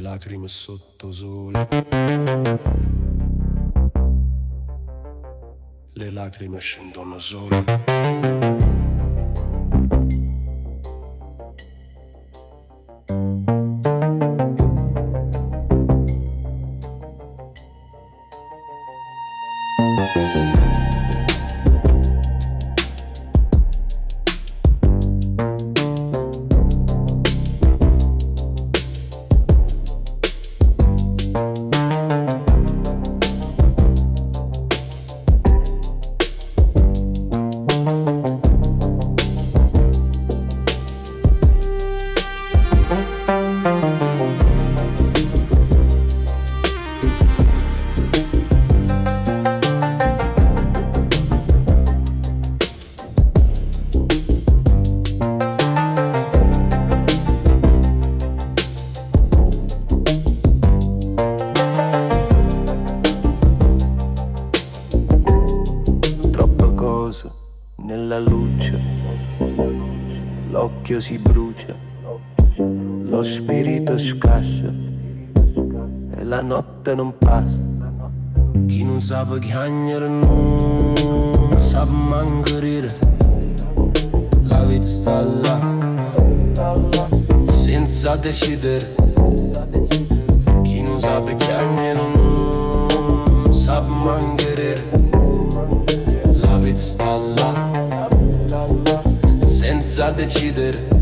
lacrime sotto sole. Le lacrime scendono sole. Nella luce, l'occhio si brucia, lo spirito scassa e la notte non passa. Chi non sa piangere non sa manco ridere. La vita sta là, senza decidere. Chi non sa piangere non sa manco ridere. La vita sta là, senza decidere.